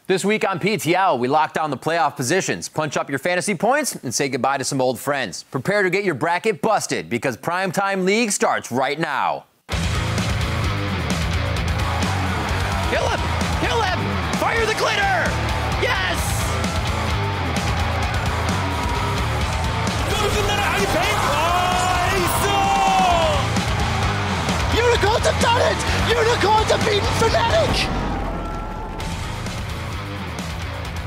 This week on PTL, we lock down the playoff positions, punch up your fantasy points, and say goodbye to some old friends. Prepare to get your bracket busted because Primetime League starts right now. Kill him! Kill him! Fire the glitter! Yes! Unicorns have done it! Unicorns have beaten Fnatic!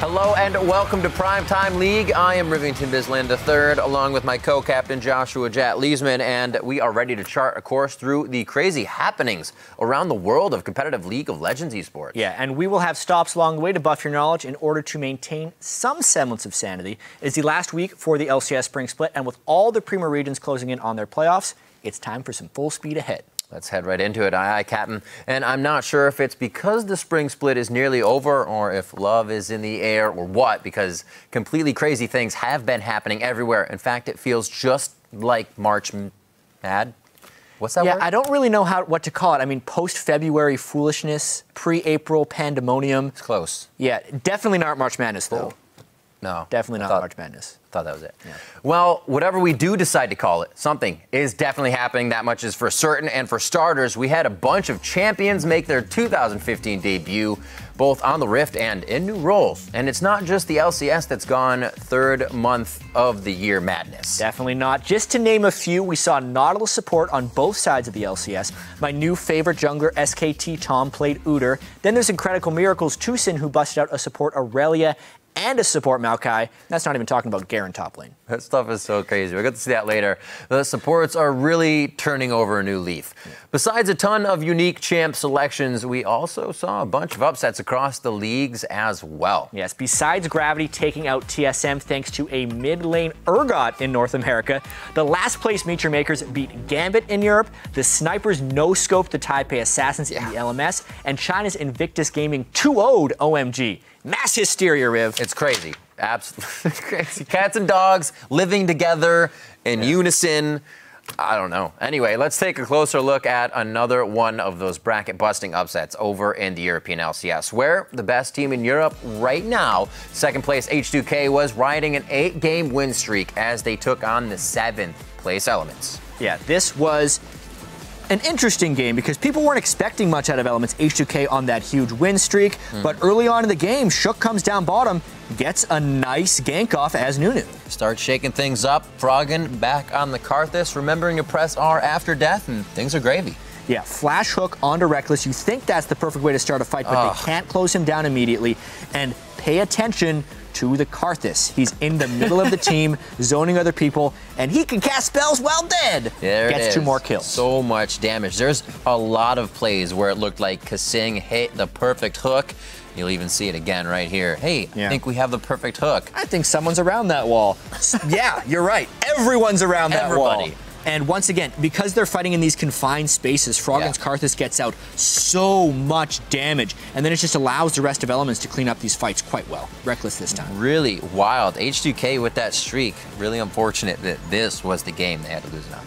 Hello and welcome to Primetime League. I am Rivington Bisland III, along with my co-captain Joshua Jat Leesman, and we are ready to chart a course through the crazy happenings around the world of competitive League of Legends esports. Yeah, and we will have stops along the way to buff your knowledge in order to maintain some semblance of sanity. It's the last week for the LCS Spring Split, and with all the Premier regions closing in on their playoffs, it's time for some full speed ahead. Let's head right into it. Aye, Captain. And I'm not sure if it's because the spring split is nearly over or if love is in the air or what, because completely crazy things have been happening everywhere. In fact, it feels just like March mad. What's that word? I don't really know what to call it. I mean, post-February foolishness, pre-April pandemonium. It's close. Yeah, definitely not March Madness, though. No. Definitely not March Madness. Thought that was it. Yeah. Well, whatever we do decide to call it, something is definitely happening. That much is for certain. And for starters, we had a bunch of champions make their 2015 debut, both on the Rift and in new roles. And it's not just the LCS that's gone third month of the year madness. Definitely not. Just to name a few, we saw Nautilus support on both sides of the LCS. My new favorite jungler, SKT Tom, played Udyr. Then there's Incredible Miracles Tucson, who busted out a support Aurelia and a support Maokai. That's not even talking about Garen top lane. That stuff is so crazy. We'll get to see that later. The supports are really turning over a new leaf. Yeah. Besides a ton of unique champ selections, we also saw a bunch of upsets across the leagues as well. Yes, besides Gravity taking out TSM thanks to a mid-lane Urgot in North America, the last place Meteor Makers beat Gambit in Europe, the Snipers no-scoped the Taipei Assassins in the LMS, and China's Invictus Gaming 2-0'd OMG. Mass hysteria, Riv. It's crazy. Absolutely crazy. Cats and dogs living together in unison. I don't know. Anyway, let's take a closer look at another one of those bracket-busting upsets over in the European LCS, where the best team in Europe right now, second place H2K, was riding an 8-game win streak as they took on the 7th place Elements. Yeah, this was an interesting game because people weren't expecting much out of Elements H2K on that huge win streak, but early on in the game, Shook comes down bottom, gets a nice gank off as Nunu. Starts shaking things up, Froggen back on the Karthus, remembering to press R after death, and things are gravy. Yeah, flash hook onto Reckless. You think that's the perfect way to start a fight, but they can't close him down immediately. And pay attention to the Karthus. He's in the middle of the team, zoning other people, and he can cast spells while dead. There it is. Gets 2 more kills. So much damage. There's a lot of plays where it looked like Kasing hit the perfect hook. You'll even see it again right here. Hey, I think we have the perfect hook. I think someone's around that wall. Yeah, you're right. Everyone's around that wall. And once again, because they're fighting in these confined spaces, Froggen's Karthus gets out so much damage, and then it just allows the rest of Elements to clean up these fights quite well. Reckless this time. Really wild. H2K with that streak. Really unfortunate that this was the game they had to lose now.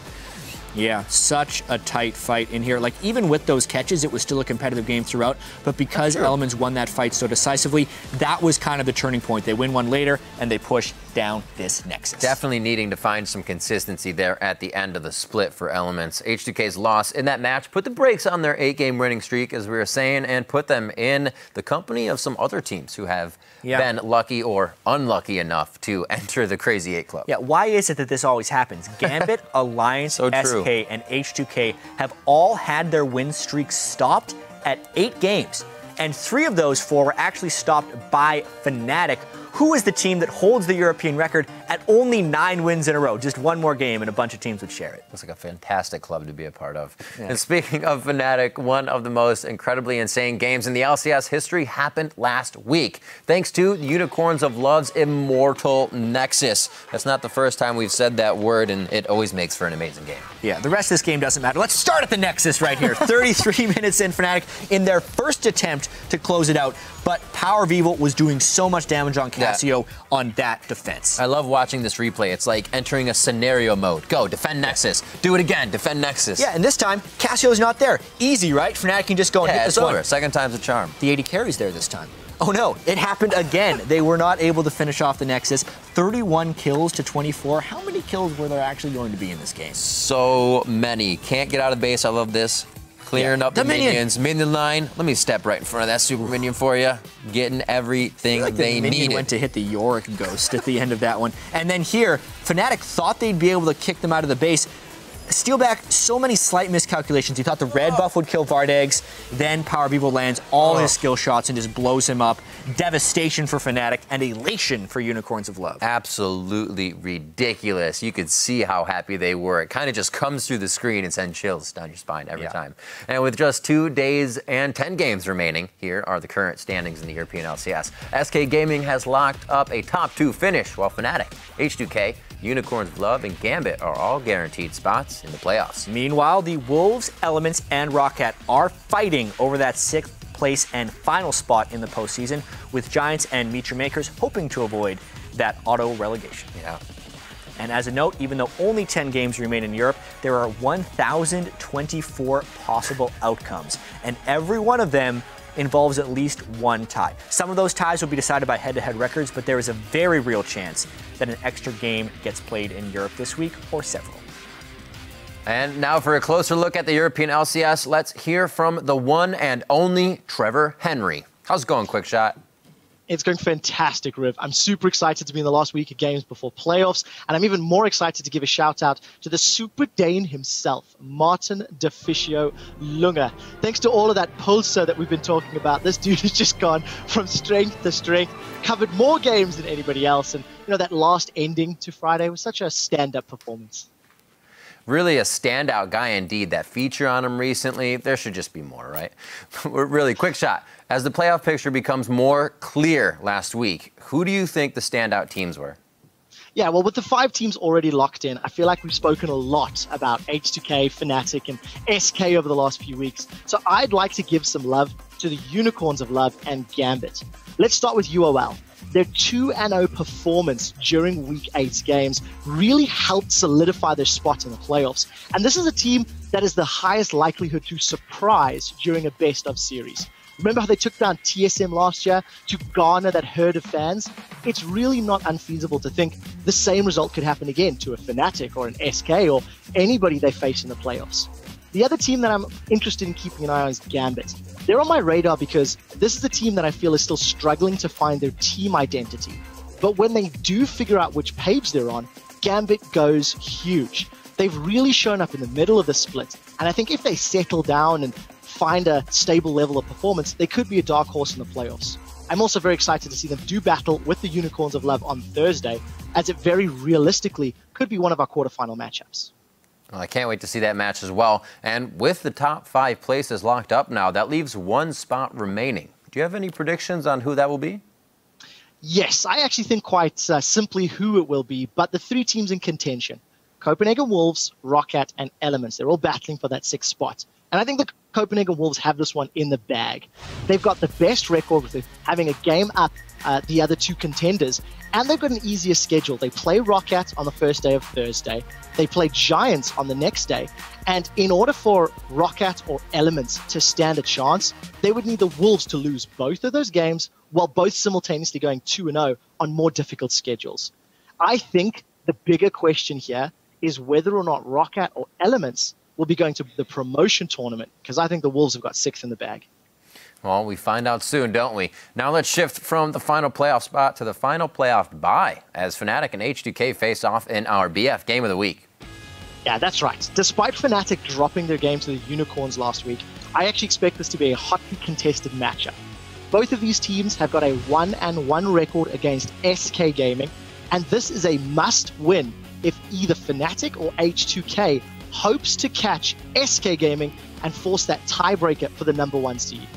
Yeah, such a tight fight in here. Like, even with those catches, it was still a competitive game throughout. But because Elements won that fight so decisively, that was kind of the turning point. They win one later, and they push down this Nexus. Definitely needing to find some consistency there at the end of the split for Elements. H2K's loss in that match put the brakes on their 8-game winning streak, as we were saying, and put them in the company of some other teams who have been lucky or unlucky enough to enter the Crazy 8 Club. Yeah, why is it that this always happens? Gambit, Alliance, SK, and H2K have all had their win streaks stopped at 8 games. And 3 of those 4 were actually stopped by Fnatic, who is the team that holds the European record at only 9 wins in a row. Just 1 more game and a bunch of teams would share it. Looks like a fantastic club to be a part of. Yeah. And speaking of Fnatic, one of the most incredibly insane games in the LCS history happened last week, thanks to the Unicorns of Love's immortal Nexus. That's not the first time we've said that word, and it always makes for an amazing game. Yeah, the rest of this game doesn't matter. Let's start at the Nexus right here. 33 minutes in, Fnatic in their first attempt to close it out, but Power of Evil was doing so much damage on Cassio on that defense. I love watching this replay. It's like entering a scenario mode. Go, defend Nexus. Do it again, defend Nexus. Yeah, and this time, Cassio's not there. Easy, right? Fnatic can just go and hit this it's one. over. Second time's a charm. The 80 carry's there this time. Oh no, it happened again. They were not able to finish off the Nexus. 31 kills to 24. How many kills were there actually going to be in this game? So many. Can't get out of base. I love this. Clearing up the minions. Minion line. Let me step right in front of that super minion for you. Getting everything they needed. Minion went to hit the Yorick Ghost at the end of that one. And then here, Fnatic thought they'd be able to kick them out of the base. Steelback, so many slight miscalculations. He thought the red buff would kill Vardegs, then Power Beeble lands all his skill shots and just blows him up. Devastation for Fnatic and elation for Unicorns of Love. Absolutely ridiculous. You could see how happy they were. It kind of just comes through the screen and sends chills down your spine every time. And with just 2 days and 10 games remaining, here are the current standings in the European LCS. SK Gaming has locked up a top 2 finish, while Fnatic, H2K, Unicorns of Love, and Gambit are all guaranteed spots in the playoffs. Meanwhile, the Wolves, Elements, and Roccat are fighting over that 6th place and final spot in the postseason, with Giants and Meteor Makers hoping to avoid that auto relegation. Yeah. And as a note, even though only 10 games remain in Europe, there are 1,024 possible outcomes, and every one of them involves at least one tie. Some of those ties will be decided by head-to-head records, but there is a very real chance that an extra game gets played in Europe this week, or several. And now for a closer look at the European LCS, let's hear from the one and only Trevor Henry. How's it going, Quick Shot? It's going fantastic, Riv. I'm super excited to be in the last week of games before playoffs, and I'm even more excited to give a shout-out to the Super Dane himself, Martin Deficio Lunga. Thanks to all of that pulsar that we've been talking about, this dude has just gone from strength to strength, covered more games than anybody else, and that last ending to Friday was such a stand-up performance. Really a standout guy indeed. That feature on him recently, there should just be more, right? Really, Quick Shot. As the playoff picture becomes more clear last week, who do you think the standout teams were? Yeah, well, with the 5 teams already locked in, I feel like we've spoken a lot about H2K, Fnatic, and SK over the last few weeks. So I'd like to give some love to the Unicorns of Love and Gambit. Let's start with UOL. Their 2-0 performance during Week 8's games really helped solidify their spot in the playoffs. And this is a team that is the highest likelihood to surprise during a best-of series. Remember how they took down TSM last year to garner that herd of fans? It's really not unfeasible to think the same result could happen again to a Fnatic or an SK or anybody they face in the playoffs. The other team that I'm interested in keeping an eye on is Gambit. They're on my radar because this is a team that I feel is still struggling to find their team identity. But when they do figure out which page they're on, Gambit goes huge. They've really shown up in the middle of the split, and I think if they settle down and find a stable level of performance, they could be a dark horse in the playoffs. I'm also very excited to see them do battle with the Unicorns of Love on Thursday, as it very realistically could be one of our quarterfinal matchups. Well, I can't wait to see that match as well. And with the top 5 places locked up now, that leaves 1 spot remaining. Do you have any predictions on who that will be? Yes, I actually think quite simply who it will be, but the 3 teams in contention, Copenhagen Wolves, Roccat, and Elements, they're all battling for that 6th spot. And I think the Copenhagen Wolves have this one in the bag. They've got the best record with having a game up the other 2 contenders, and they've got an easier schedule. They play Roccat on the first day of Thursday. They play Giants on the next day. And in order for Roccat or Elements to stand a chance, they would need the Wolves to lose both of those games while both simultaneously going 2-0 on more difficult schedules. I think the bigger question here is whether or not Roccat or Elements will be going to the promotion tournament, because I think the Wolves have got 6th in the bag. Well, we find out soon, don't we? Now let's shift from the final playoff spot to the final playoff bye, as Fnatic and H2K face off in our BF Game of the Week. Yeah, that's right. Despite Fnatic dropping their game to the Unicorns last week, I actually expect this to be a hotly contested matchup. Both of these teams have got a 1-1 record against SK Gaming, and this is a must-win if either Fnatic or H2K hopes to catch SK Gaming and force that tiebreaker for the #1 seed.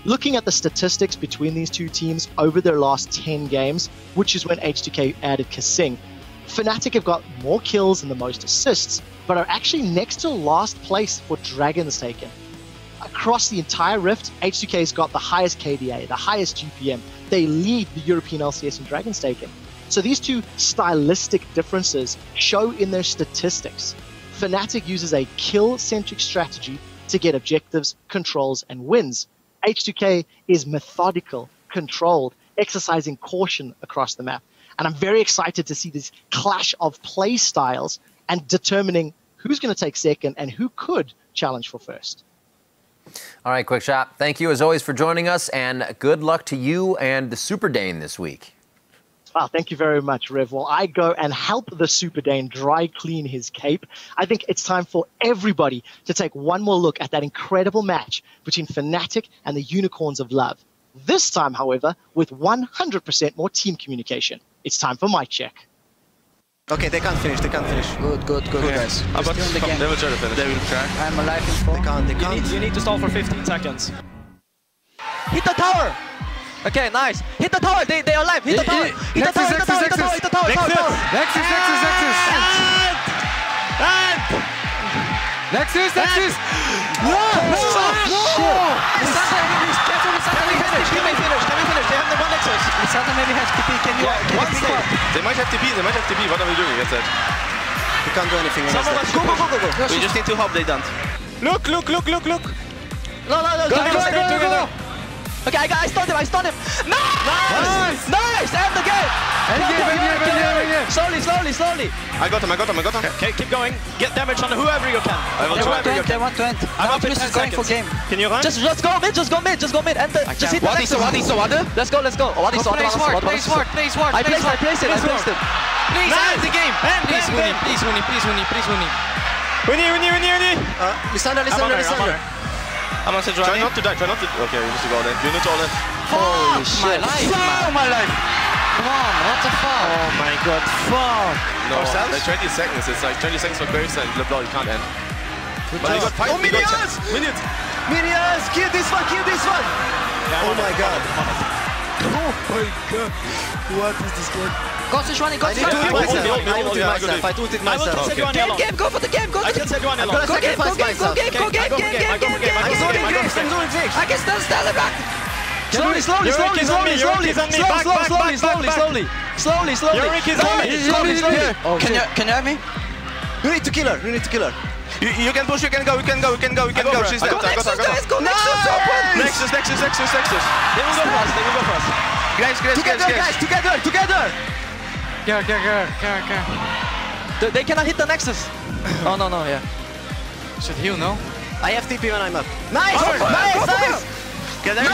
Looking at the statistics between these 2 teams over their last 10 games, which is when H2K added Kasing, Fnatic have got more kills and the most assists, but are actually next to last place for Dragons taken. Across the entire Rift, H2K's got the highest KDA, the highest GPM. They lead the European LCS in Dragons taken. So these 2 stylistic differences show in their statistics. Fnatic uses a kill-centric strategy to get objectives, controls, and wins. H2K is methodical, controlled, exercising caution across the map. And I'm very excited to see this clash of play styles and determining who's going to take second and who could challenge for first. All right, Quick Shot, thank you as always for joining us, and good luck to you and the Super Dane this week. Wow, thank you very much, Rev. While I go and help the Super Dane dry clean his cape, I think it's time for everybody to take one more look at that incredible match between Fnatic and the Unicorns of Love. This time, however, with 100% more team communication. It's time for mic check. Okay, they can't finish, Good, guys. They will try to finish. They will try. I'm alive in 4. They can't. You need to stall for 15 seconds. Hit the tower! Okay, nice. Hit the tower, they are alive. Hit the tower. Hit the tower, hit the tower, hit the tower, hit the tower, Nexus. No! Can we finish? They have the one Nexus. Lisandra maybe has TP. Can you They might have TP. What are we doing against that? We can't do anything against that. Go. We just need to hope they don't. Look. No. Go. Okay, I stunned him. Nice! End the game! Slowly. I got him. Okay, keep going. Get damage on whoever you can. They want to end. I'm up in 10 going for seconds. game. Can you run? Just go mid. Just hit the Just hit the Nexus. Let's go. Play smart. I placed it. Please end the game. Please win it. Winnie. Lisandra. I'm on Try not to die. Okay, you need to go then. You need to all in. Holy shit. My life. Come on, what the fuck? Oh my god, fuck. No, like 20 seconds. It's like 20 seconds for Graves and LeBlanc. You can't end. But you got 5 Minions! Minions! Kill this one! Yeah, oh my god. What is this game? Go to Shwani, I ulted myself. Game, go for the game, I can set you on yellow. Go game. I can still stand it back. Slowly. Can you have me? You need to kill her. You can push, you can go. She's dead. Go Nexus. They will go first. Guys. Together. Go. They cannot hit the Nexus. Oh, no, yeah. Should heal, no? I have TP when I'm up. Nice! Get there.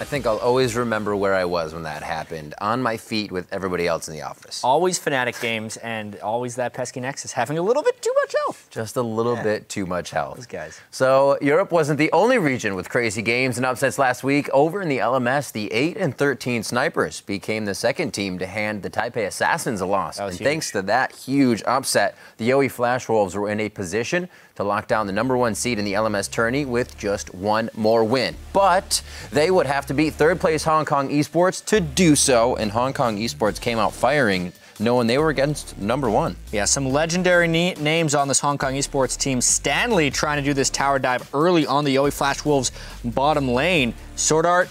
I think I'll always remember where I was when that happened, on my feet with everybody else in the office. Always Fnatic games and always that pesky Nexus, having a little bit too much health. Just a little bit too much health. Those guys. So Europe wasn't the only region with crazy games and upsets last week. Over in the LMS, the 8 and 13 Snipers became the second team to hand the Taipei Assassins a loss. And thanks to that huge upset, the Yowie Flash Wolves were in a position to lock down the #1 seed in the LMS tourney with just one more win. But they would have to beat third-place Hong Kong Esports to do so, and Hong Kong Esports came out firing, knowing they were against #1. Yeah, some legendary names on this Hong Kong Esports team. Stanley trying to do this tower dive early on the Yowie Flash Wolves bottom lane. Sword Art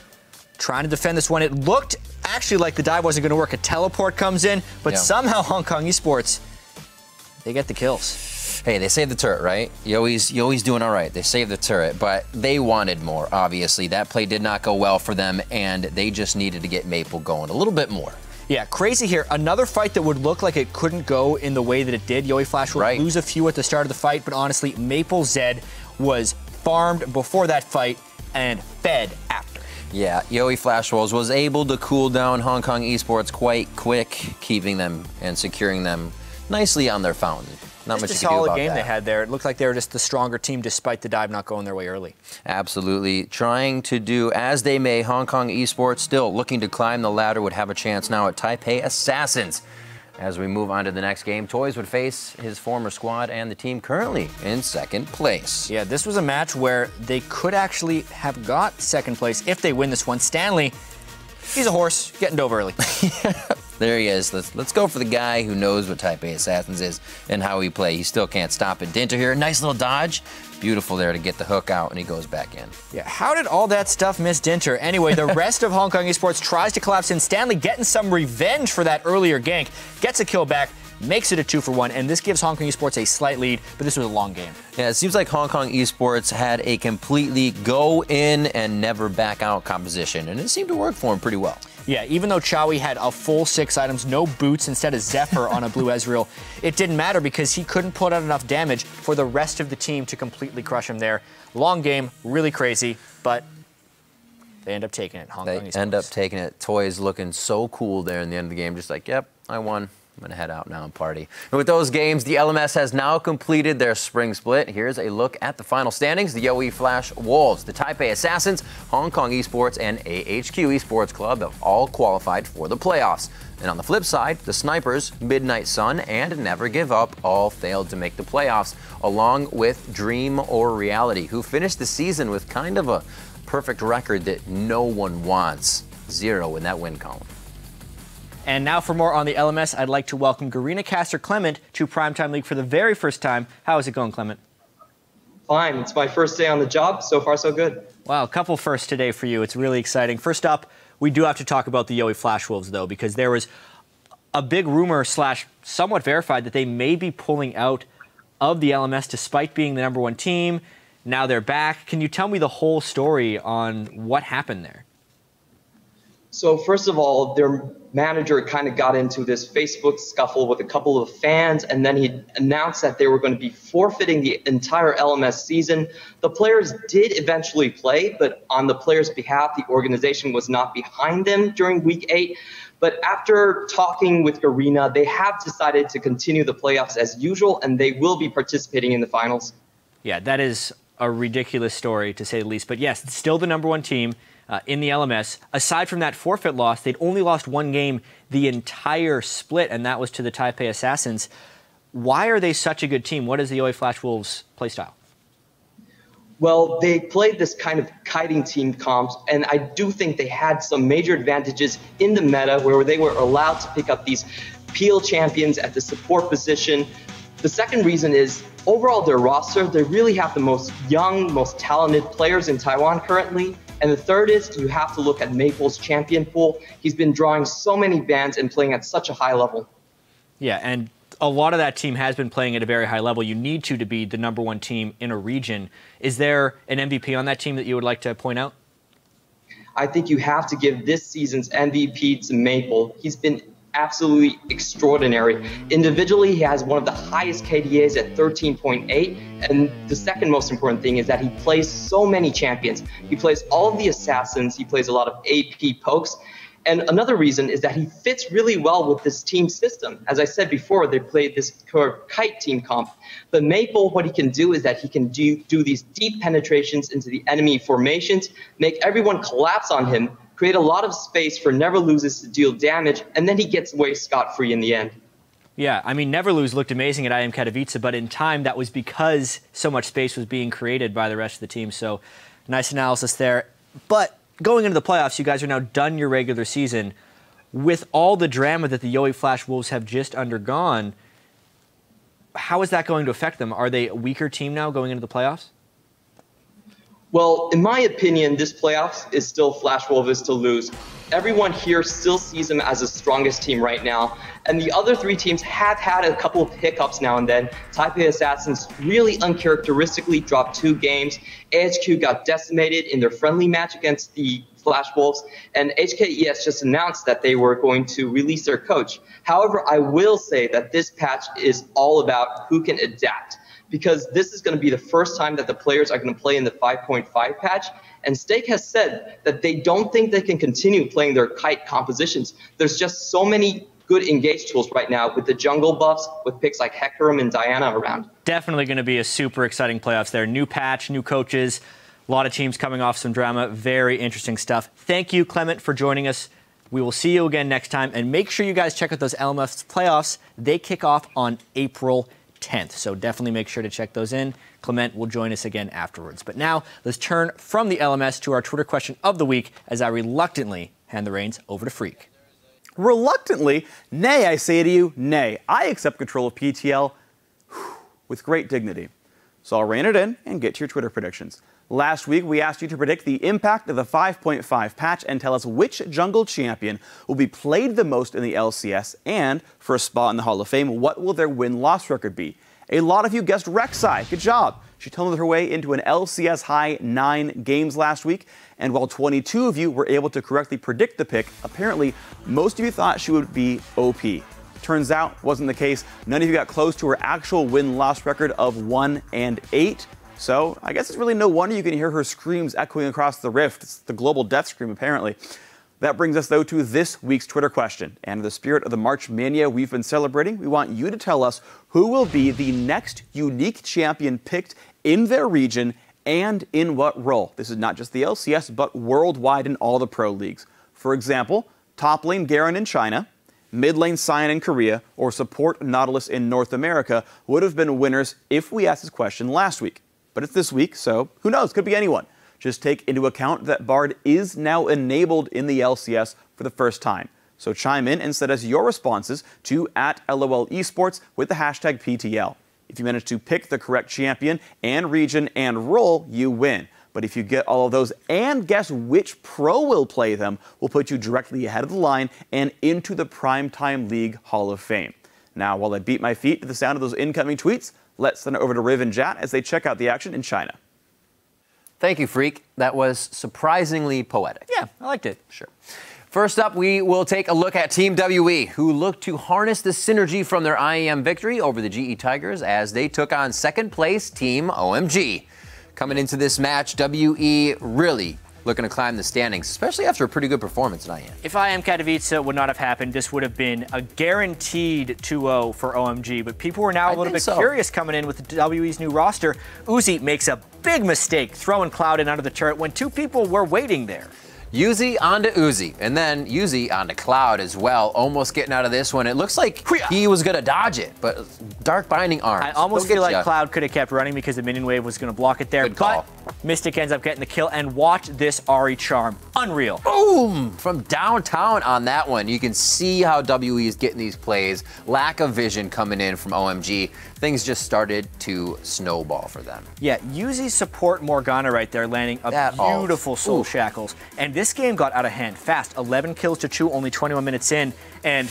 trying to defend this one. It looked actually like the dive wasn't going to work. A teleport comes in, but somehow Hong Kong Esports, they get the kills. Hey, they saved the turret, right? Yoey's doing all right. They saved the turret, but they wanted more, obviously. That play did not go well for them, and they just needed to get Maple going a little bit more. Yeah, crazy here. Another fight that would look like it couldn't go in the way that it did. Yowie Flash would lose a few at the start of the fight, but honestly, Maple Zed was farmed before that fight and fed after. Yeah, Yowie Flash Wolves was able to cool down Hong Kong Esports quite quick, keeping them and securing them nicely on their fountain. Not much just you can do about a solid game that. they had there. It looked like they were just the stronger team despite the dive not going their way early. Absolutely. Trying to do as they may, Hong Kong Esports still looking to climb the ladder would have a chance now at Taipei Assassins. As we move on to the next game, Toys would face his former squad and the team currently in second place. Yeah, this was a match where they could actually have got second place if they win this one. Stanley, he's a horse, getting dove early. There he is. Let's go for the guy who knows what Taipei Assassins is and how he play. He still can't stop it. Dinter here, nice little dodge. Beautiful there to get the hook out, and he goes back in. Yeah, how did all that stuff miss Dinter? Anyway, the rest of Hong Kong Esports tries to collapse in. Stanley getting some revenge for that earlier gank, gets a kill back, makes it a 2-for-1, and this gives Hong Kong Esports a slight lead, but this was a long game. Yeah, it seems like Hong Kong Esports had a completely go in and never back out composition, and it seemed to work for him pretty well. Yeah, even though Chowie had a full 6 items, no boots instead of Zephyr on a blue Ezreal, it didn't matter because he couldn't put out enough damage for the rest of the team to completely crush him there. Long game, really crazy, but they end up taking it. Hong Kong Esports. They end up taking it. Toys looking so cool there in the end of the game, just like, yep, I won. I'm going to head out now and party. And with those games, the LMS has now completed their spring split. Here's a look at the final standings. The Yowie Flash Wolves, the Taipei Assassins, Hong Kong Esports, and AHQ Esports Club have all qualified for the playoffs. And on the flip side, the Snipers, Midnight Sun, and Never Give Up all failed to make the playoffs, along with Dream or Reality, who finished the season with kind of a perfect record that no one wants. 0 in that win column. And now for more on the LMS, I'd like to welcome Garena Caster Clement to Primetime League for the very first time. How is it going, Clement? Fine. It's my first day on the job. So far, so good. Wow, a couple firsts today for you. It's really exciting. First up, we do have to talk about the Yowie Flash Wolves, though, because there was a big rumor / somewhat verified that they may be pulling out of the LMS despite being the #1 team. Now they're back. Can you tell me the whole story on what happened there? So first of all, their manager kind of got into this Facebook scuffle with a couple of fans, and then he announced that they were going to be forfeiting the entire LMS season. The players did eventually play, but on the players' behalf, the organization was not behind them during Week 8. But after talking with Garena, they have decided to continue the playoffs as usual, and they will be participating in the finals. Yeah, that is a ridiculous story, to say the least. But yes, it's still the #1 team in the LMS. Aside from that forfeit loss, they'd only lost 1 game the entire split, and that was to the Taipei Assassins. Why are they such a good team? What is the Yowie Flash Wolves playstyle? Well, they played this kind of kiting team comps, and I do think they had some major advantages in the meta where they were allowed to pick up these PL champions at the support position. The second reason is, overall, their roster, they really have the most young, most talented players in Taiwan currently. And the third is, you have to look at Maple's champion pool. He's been drawing so many bans and playing at such a high level. Yeah, and a lot of that team has been playing at a very high level. You need to be the #1 team in a region. Is there an MVP on that team that you would like to point out? I think you have to give this season's MVP to Maple. He's been absolutely extraordinary. Individually, he has one of the highest KDAs at 13.8, and the second most important thing is that he plays so many champions. He plays all of the assassins, he plays a lot of AP pokes, and another reason is that he fits really well with this team system. As I said before, they played this kite team comp. But Maple, what he can do is that he can do these deep penetrations into the enemy formations, make everyone collapse on him, create a lot of space for Never Loses to deal damage, and then he gets away scot-free in the end. Yeah, I mean, Never Lose looked amazing at IM Katowice, but in time that was because so much space was being created by the rest of the team. So nice analysis there. But going into the playoffs, you guys are now done your regular season. With all the drama that the Yowie Flash Wolves have just undergone, how is that going to affect them? Are they a weaker team now going into the playoffs? Well, in my opinion, this playoffs is still Flash Wolves to lose. Everyone here still sees them as the strongest team right now. And the other 3 teams have had a couple of hiccups now and then. Taipei Assassins really uncharacteristically dropped 2 games. AHQ got decimated in their friendly match against the Flash Wolves. And HKES just announced that they were going to release their coach. However, I will say that this patch is all about who can adapt, because this is going to be the first time that the players are going to play in the 5.5 patch. And Stake has said that they don't think they can continue playing their kite compositions. There's just so many good engage tools right now with the jungle buffs, with picks like Hecarim and Diana around. Definitely going to be a super exciting playoffs there. New patch, new coaches, a lot of teams coming off some drama. Very interesting stuff. Thank you, Clement, for joining us. We will see you again next time. And make sure you guys check out those LMS playoffs. They kick off on April 10th. So definitely make sure to check those in. Clement will join us again afterwards. But now let's turn from the LMS to our Twitter question of the week as I reluctantly hand the reins over to Freak. Reluctantly? Nay, I say to you, nay. I accept control of PTL with great dignity. So I'll rein it in and get to your Twitter predictions. Last week, we asked you to predict the impact of the 5.5 patch and tell us which jungle champion will be played the most in the LCS, and for a spot in the Hall of Fame, what will their win-loss record be? A lot of you guessed Rek'Sai. Good job. She tunneled her way into an LCS high 9 games last week, and while 22 of you were able to correctly predict the pick, apparently most of you thought she would be OP. Turns out, wasn't the case. None of you got close to her actual win-loss record of 1-8. So I guess it's really no wonder you can hear her screams echoing across the rift. It's the global death scream, apparently. That brings us, though, to this week's Twitter question. And in the spirit of the March Mania we've been celebrating, we want you to tell us who will be the next unique champion picked in their region and in what role. This is not just the LCS, but worldwide in all the pro leagues. For example, top lane Garen in China, mid lane Cyan in Korea, or support Nautilus in North America would have been winners if we asked this question last week. But it's this week, so who knows? Could be anyone. Just take into account that Bard is now enabled in the LCS for the first time. So chime in and send us your responses to @LOL Esports with the hashtag PTL. If you manage to pick the correct champion and region and role, you win. But if you get all of those and guess which pro will play them, we'll put you directly ahead of the line and into the Primetime League Hall of Fame. Now, while I beat my feet to the sound of those incoming tweets, let's send it over to Riv and Jat as they check out the action in China. Thank you, Freak. That was surprisingly poetic. Yeah, I liked it. Sure. First up, we will take a look at Team WE, who looked to harness the synergy from their IEM victory over the GE Tigers as they took on second place Team OMG. Coming into this match, WE really looking to climb the standings, especially after a pretty good performance in IEM. If IEM Katowice would not have happened, this would have been a guaranteed 2-0 for OMG, but people were now a little bit curious coming in with WE's new roster. Uzi makes a big mistake throwing Cloud in under the turret when two people were waiting there. Yuzi onto Uzi, and then Yuzi onto Cloud as well, almost getting out of this one. It looks like he was going to dodge it, but Dark Binding Arms. I almost feel like Cloud could have kept running because the minion wave was going to block it there, but Mystic ends up getting the kill, and watch this Ahri charm. Unreal. Boom! From downtown on that one. You can see how WE is getting these plays. Lack of vision coming in from OMG. Things just started to snowball for them. Yeah, Yuzi's support Morgana right there, landing a beautiful Soul Shackles. And this game got out of hand fast. 11 kills to 2, only 21 minutes in. And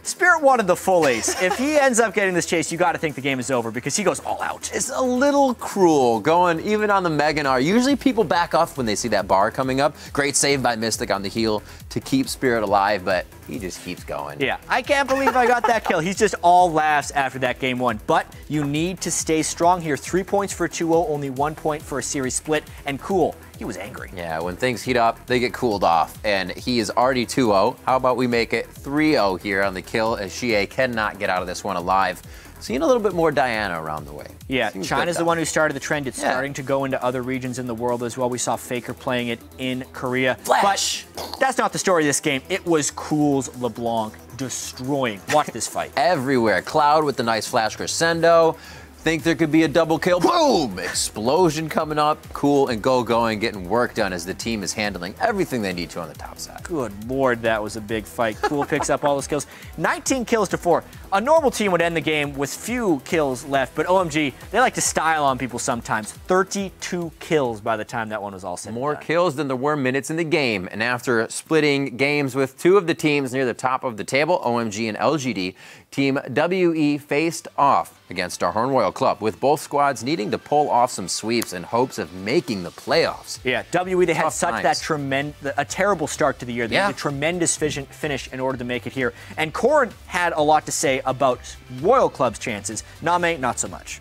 Spirit wanted the full ace. If he ends up getting this chase, you got to think the game is over because he goes all out. It's a little cruel going even on the Meganar. Usually people back off when they see that bar coming up. Great save by Mystic on the heal to keep Spirit alive, but he just keeps going. Yeah, I can't believe I got that kill. He's just all laughs after that game one. But you need to stay strong here. 3 points for 2-0, only 1 point for a series split. And cool, he was angry. Yeah, when things heat up, they get cooled off. And he is already 2-0. How about we make it 3-0 here on the kill as Xie cannot get out of this one alive. Seeing a little bit more Diana around the way. Yeah, China's the one who started the trend. It's starting to go into other regions in the world as well. We saw Faker playing it in Korea. Flash! But that's not the story of this game. It was Cool's LeBlanc destroying. Watch this fight. Everywhere. Cloud with the nice flash crescendo. Think there could be a double kill. Boom! Explosion coming up. Cool and going, getting work done as the team is handling everything they need to on the top side. Good Lord, that was a big fight. Cool picks up all those kills. 19 kills to 4. A normal team would end the game with few kills left, but OMG, they like to style on people sometimes. 32 kills by the time that one was all said. More kills than there were minutes in the game. And after splitting games with two of the teams near the top of the table, OMG and LGD, Team WE faced off against our Horn Royal Club, with both squads needing to pull off some sweeps in hopes of making the playoffs. Yeah, WE, they had such a terrible start to the year. They had a tremendous finish in order to make it here. And Korn had a lot to say about Royal Club's chances. Name, not so much.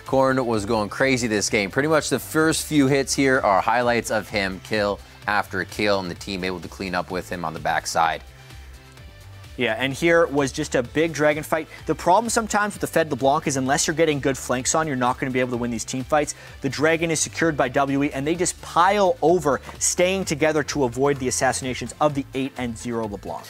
Korn was going crazy this game. Pretty much the first few hits here are highlights of him kill after kill, and the team able to clean up with him on the backside. Yeah, and here was just a big dragon fight. The problem sometimes with the Fed LeBlanc is unless you're getting good flanks on, you're not going to be able to win these team fights. The dragon is secured by WE, and they just pile over, staying together to avoid the assassinations of the 8-0 LeBlanc.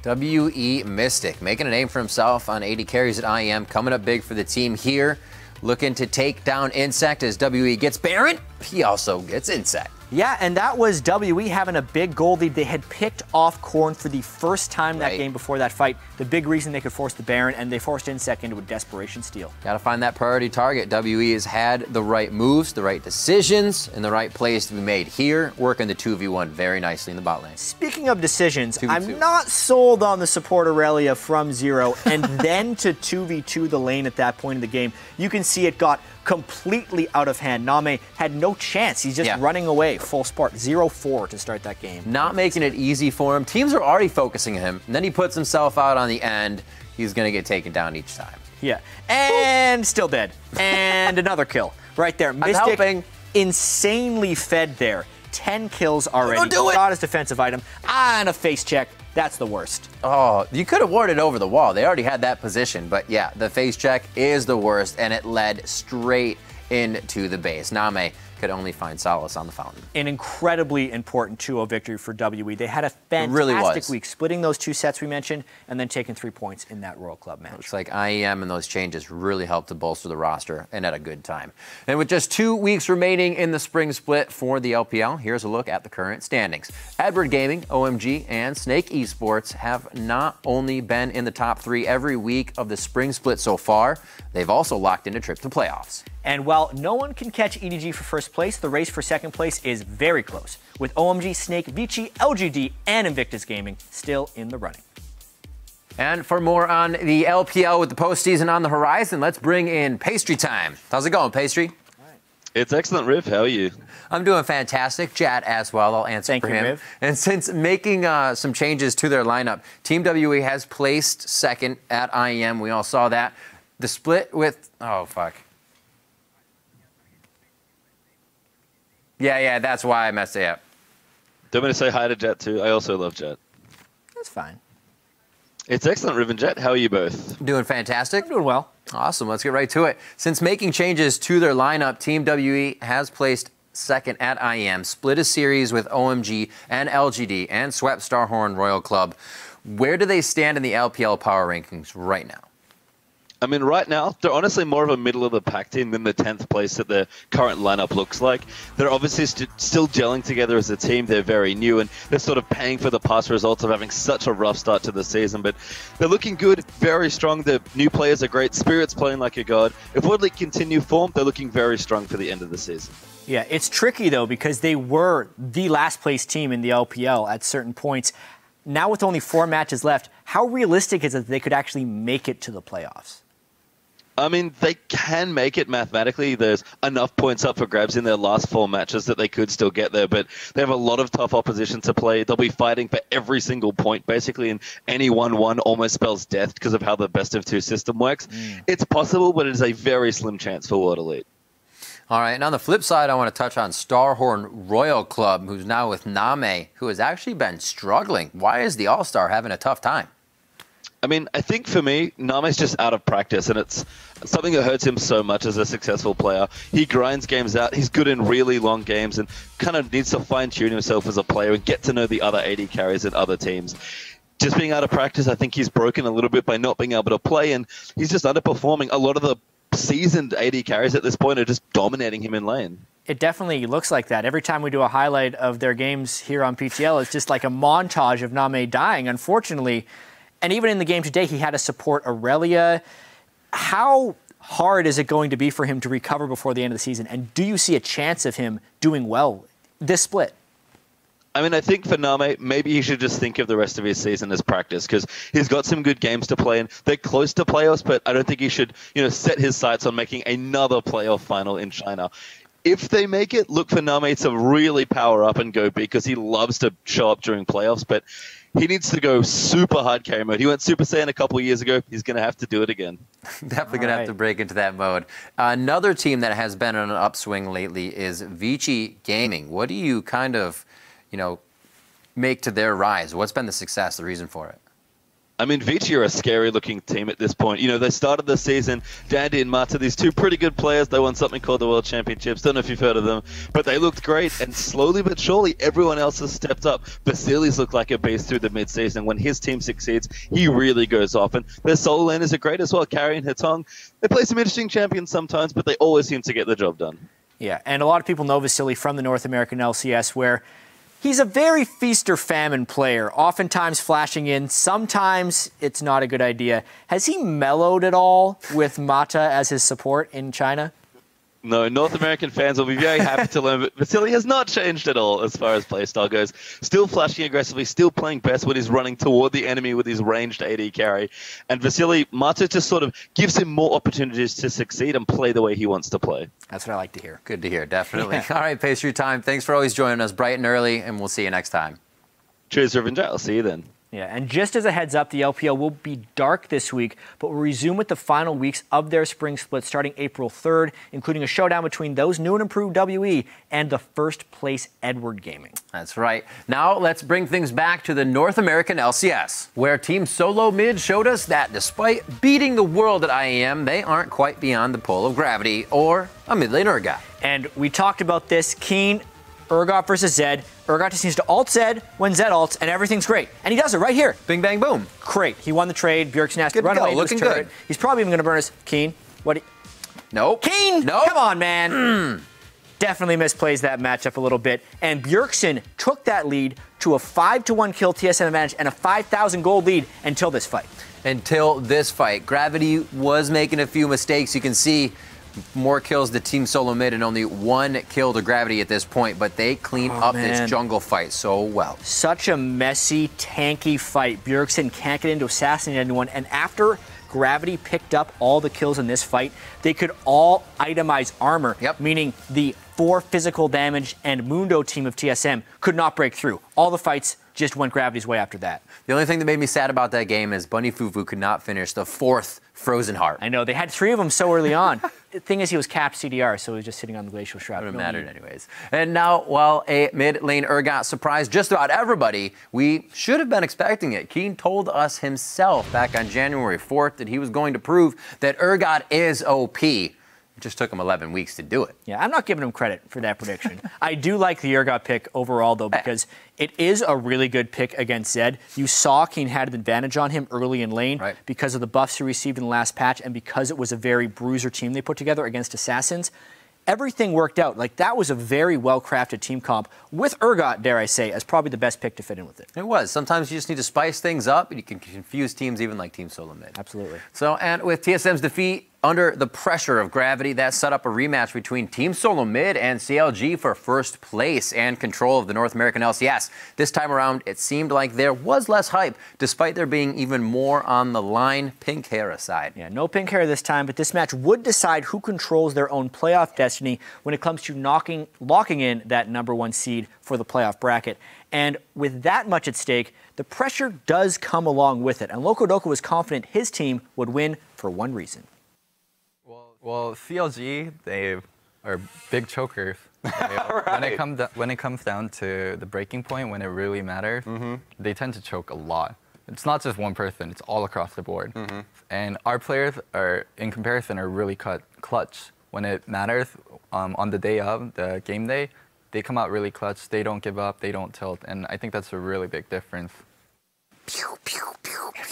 WE Mystic making a name for himself on 80 carries at IEM, coming up big for the team here. Looking to take down Insect as WE gets Baron. He also gets Insect. Yeah, and that was WE having a big goal lead. They had picked off Corn for the first time that game before that fight. The big reason they could force the Baron, and they forced in second with desperation steal. Got to find that priority target. WE has had the right moves, the right decisions, and the right plays to be made here, working the 2v1 very nicely in the bot lane. Speaking of decisions, 2v2. I'm not sold on the support Aurelia from 0 and then to 2v2 the lane at that point in the game. You can see it got completely out of hand. Name had no chance. He's just running away full spark. 0-4 to start that game. Not making it easy for him. Teams are already focusing on him. And then he puts himself out on the end. He's going to get taken down each time. Yeah. And still dead. And another kill right there. Mystic insanely fed there. 10 kills already. Got his defensive item. And a face check. That's the worst. Oh, you could have warded over the wall. They already had that position. But yeah, the face check is the worst, and it led straight into the base. Name could only find solace on the fountain. An incredibly important 2-0 victory for WE. They had a fantastic week, splitting those 2 sets we mentioned, and then taking 3 points in that Royal Club match. Looks like IEM and those changes really helped to bolster the roster, and at a good time. And with just 2 weeks remaining in the spring split for the LPL, here's a look at the current standings. Edward Gaming, OMG, and Snake Esports have not only been in the top 3 every week of the spring split so far, they've also locked in a trip to playoffs. And while no one can catch EDG for first place, the race for second place is very close, with OMG, Snake, Vici, LGD, and Invictus Gaming still in the running. And for more on the LPL with the postseason on the horizon, let's bring in Pastry time. How's it going, Pastry? It's excellent, Riv. How are you? I'm doing fantastic. Jad as well. I'll answer for him. Riv. And since making some changes to their lineup, Team WE has placed second at IEM. We all saw that. The split with... Oh, fuck. Yeah, that's why I messed it up. Do you want me to say hi to Jet too? I also love Jet. That's fine. It's excellent, Riv and Jet. How are you both? Doing fantastic. I'm doing well. Awesome. Let's get right to it. Since making changes to their lineup, Team WE has placed second at IEM, split a series with OMG and LGD, and swept Starhorn Royal Club. Where do they stand in the LPL power rankings right now? I mean, right now, they're honestly more of a middle-of-the-pack team than the 10th place that their current lineup looks like. They're obviously still gelling together as a team. They're very new, and they're sort of paying for the past results of having such a rough start to the season. But they're looking good, very strong. The new players are great. Spirit's playing like a god. If Woodley continue form, they're looking very strong for the end of the season. Yeah, it's tricky, though, because they were the last-place team in the LPL at certain points. Now with only 4 matches left, how realistic is it that they could actually make it to the playoffs? I mean, they can make it mathematically. There's enough points up for grabs in their last 4 matches that they could still get there, but they have a lot of tough opposition to play. They'll be fighting for every single point, basically, and any 1-1 almost spells death because of how the best-of-2 system works. It's possible, but it is a very slim chance for World Elite. All right, and on the flip side, I want to touch on Starhorn Royal Club, who's now with Name, who has actually been struggling. Why is the All-Star having a tough time? I mean, I think for me, Name's just out of practice, and it's something that hurts him so much as a successful player. He grinds games out. He's good in really long games and kind of needs to fine-tune himself as a player and get to know the other AD carries in other teams. Just being out of practice, I think he's broken a little bit by not being able to play, and he's just underperforming. A lot of the seasoned AD carries at this point are just dominating him in lane. It definitely looks like that. Every time we do a highlight of their games here on PTL, it's just like a montage of Name dying, unfortunately. And even in the game today, he had to support Aurelia. How hard is it going to be for him to recover before the end of the season? And do you see a chance of him doing well this split? I mean, I think for Name, maybe he should just think of the rest of his season as practice because he's got some good games to play and they're close to playoffs, but I don't think he should, set his sights on making another playoff final in China. If they make it, look for Name to really power up and go big because he loves to show up during playoffs, but he needs to go super hard carry mode. He went Super Saiyan a couple of years ago. He's going to have to do it again. Definitely going to have to break into that mode. Another team that has been on an upswing lately is Vici Gaming. What do you kind of, make to their rise? What's been the success, the reason for it? I mean, Vici are a scary-looking team at this point. They started the season, Dandy and Mata, these 2 pretty good players. They won something called the World Championships. Don't know if you've heard of them, but they looked great. And slowly but surely, everyone else has stepped up. Basilis looked like a beast through the mid-season. When his team succeeds, he really goes off. And their solo laners are great as well, carrying Hitong. They play some interesting champions sometimes, but they always seem to get the job done. Yeah, and a lot of people know Vasily from the North American LCS, where he's a very feast or famine player, oftentimes flashing in. Sometimes it's not a good idea. Has he mellowed at all with Mata as his support in China? No, North American fans will be very happy to learn, but Vasily has not changed at all as far as playstyle goes. Still flashing aggressively, still playing best when he's running toward the enemy with his ranged AD carry. And Vasily, Mata just sort of gives him more opportunities to succeed and play the way he wants to play. That's what I like to hear. Good to hear, definitely. All right, Pastry Time, thanks for always joining us bright and early, and we'll see you next time. Cheers, Revenge. I'll see you then. Yeah, and just as a heads up, the LPL will be dark this week, but will resume with the final weeks of their spring split starting April 3rd, including a showdown between those new and improved WE and the first place Edward Gaming. That's right. Now let's bring things back to the North American LCS, where Team Solo Mid showed us that despite beating the world at IEM, they aren't quite beyond the pull of gravity or a mid lane Urgot. And we talked about this, Keen, Urgot versus Zed. Urgot just needs to ult Zed when Zed ults, and everything's great. And he does it right here. Bing, bang, boom. Great. He won the trade. Bjergsen has to Good run to go. away to his Looking turret. good. He's probably even going to burn us. Keen, what? Nope. Keen! Nope. Come on, man. Definitely misplays that matchup a little bit. And Bjergsen took that lead to a 5-1 kill TSM advantage and a 5,000 gold lead until this fight. Until this fight. Gravity was making a few mistakes. You can see more kills to Team Solo Mid and only 1 kill to Gravity at this point, but they clean up this jungle fight so well. Such a messy, tanky fight. Bjergsen can't get into assassinate anyone, and after Gravity picked up all the kills in this fight, they could all itemize armor, meaning the 4 physical damage and Mundo team of TSM could not break through. All the fights just went Gravity's way after that. The only thing that made me sad about that game is Bunny Fufu could not finish the 4th Frozen Heart. I know, they had 3 of them so early on. The thing is, he was capped CDR, so he was just sitting on the Glacial Shroud. Wouldn't have mattered anyways. And now, while a mid lane Urgot surprised just about everybody, we should have been expecting it. Keen told us himself back on January 4th that he was going to prove that Urgot is OP. It just took him 11 weeks to do it. Yeah, I'm not giving him credit for that prediction. I do like the Urgot pick overall, though, because it is a really good pick against Zed. You saw Keen had an advantage on him early in lane because of the buffs he received in the last patch and because it was a very bruiser team they put together against Assassins. Everything worked out. Like, that was a very well-crafted team comp with Urgot, dare I say, as probably the best pick to fit in with it. It was. Sometimes you just need to spice things up, and you can confuse teams even like Team Solo Mid. Absolutely. So, and with TSM's defeat under the pressure of Gravity, that set up a rematch between Team Solo Mid and CLG for first place and control of the North American LCS. This time around, it seemed like there was less hype, despite there being even more on the line, pink hair aside. Yeah, no pink hair this time, but this match would decide who controls their own playoff destiny when it comes to locking in that #1 seed for the playoff bracket. And with that much at stake, the pressure does come along with it. And Locodoco was confident his team would win for one reason. Well, CLG, they are big chokers. When it comes down to the breaking point, when it really matters, they tend to choke a lot. It's not just one person; it's all across the board. And our players are, in comparison, are really clutch when it matters. On the day of the game day, they come out really clutch. They don't give up. They don't tilt, and I think that's a really big difference.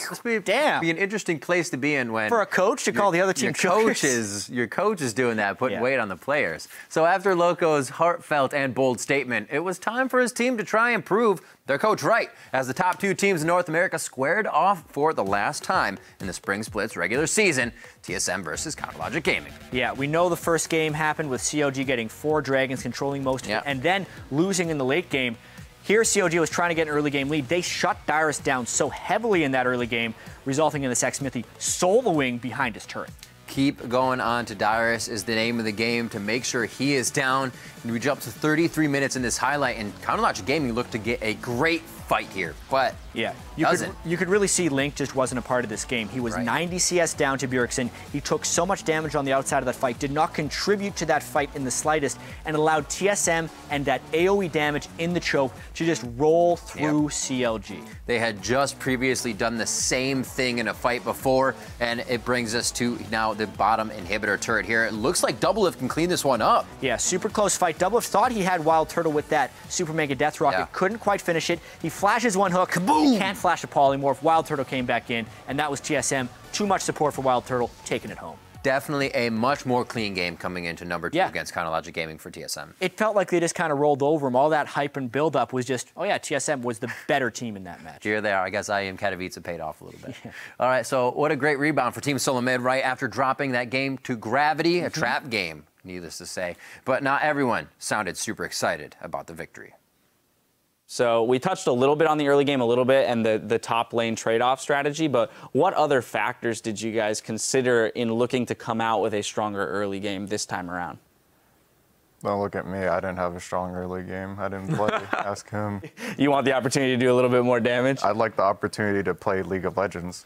This would be an interesting place to be in when for a coach to call the other team your coach is doing that, putting weight on the players. So after Loco's heartfelt and bold statement, it was time for his team to try and prove their coach right, as the top 2 teams in North America squared off for the last time in the Spring Splits regular season, TSM versus Counterlogic Gaming. Yeah, we know the first game happened with CLG getting 4 dragons, controlling most of it, and then losing in the late game. Here, CLG was trying to get an early game lead. They shut Dyrus down so heavily in that early game, resulting in the Sexsmithy soloing behind his turret. Keep going on to Dyrus is the name of the game to make sure he is down. And we jump to 33 minutes in this highlight, and Counterlogic Gaming looked to get a great fight here, but yeah, you could really see Link just wasn't a part of this game. He was 90 CS down to Bjergsen. He took so much damage on the outside of that fight, did not contribute to that fight in the slightest, and allowed TSM and that AoE damage in the choke to just roll through CLG. They had just previously done the same thing in a fight before, and it brings us to now the bottom inhibitor turret here. It looks like Doublelift can clean this one up. Yeah, super close fight. Doublelift thought he had Wild Turtle with that Super Mega Death Rocket, couldn't quite finish it. He flashes one hook, kaboom! He can't flash a polymorph. Wild Turtle came back in, and that was TSM. Too much support for Wild Turtle, taking it home. definitely a much more clean game coming into number 2 against Chronologic Gaming for TSM. It felt like they just kind of rolled over them. All that hype and build-up was just, oh yeah, TSM was the better team in that match. Here they are. I guess IEM Katowice paid off a little bit. All right, so what a great rebound for Team Solomid right after dropping that game to Gravity, a trap game, needless to say. But not everyone sounded super excited about the victory. So we touched a little bit on the early game, a little bit, and the top lane trade-off strategy, but what other factors did you guys consider in looking to come out with a stronger early game this time around? Don't look at me. I didn't have a strong early game. I didn't play. Ask him. You want the opportunity to do a little bit more damage? I'd like the opportunity to play League of Legends.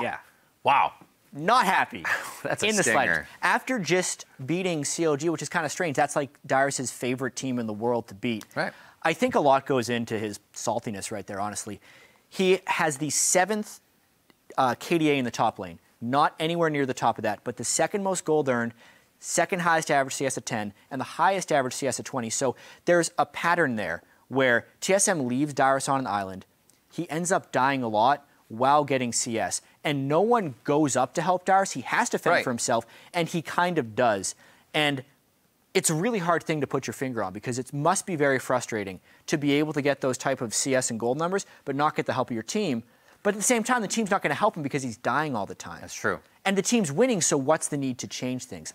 Yeah. Wow. Not happy. That's a in the stinger. slightest. After just beating CLG, which is kind of strange, that's like Darius' favorite team in the world to beat. Right. I think a lot goes into his saltiness right there, honestly. He has the 7th KDA in the top lane, not anywhere near the top of that, but the 2nd most gold earned, 2nd highest average CS at 10, and the highest average CS at 20. So there's a pattern there where TSM leaves Darius on an island. He ends up dying a lot while getting CS. And no one goes up to help Darius. He has to fend for himself, and he kind of does. And it's a really hard thing to put your finger on because it must be very frustrating to be able to get those type of CS and gold numbers but not get the help of your team. But at the same time, the team's not going to help him because he's dying all the time. That's true. And the team's winning, so what's the need to change things?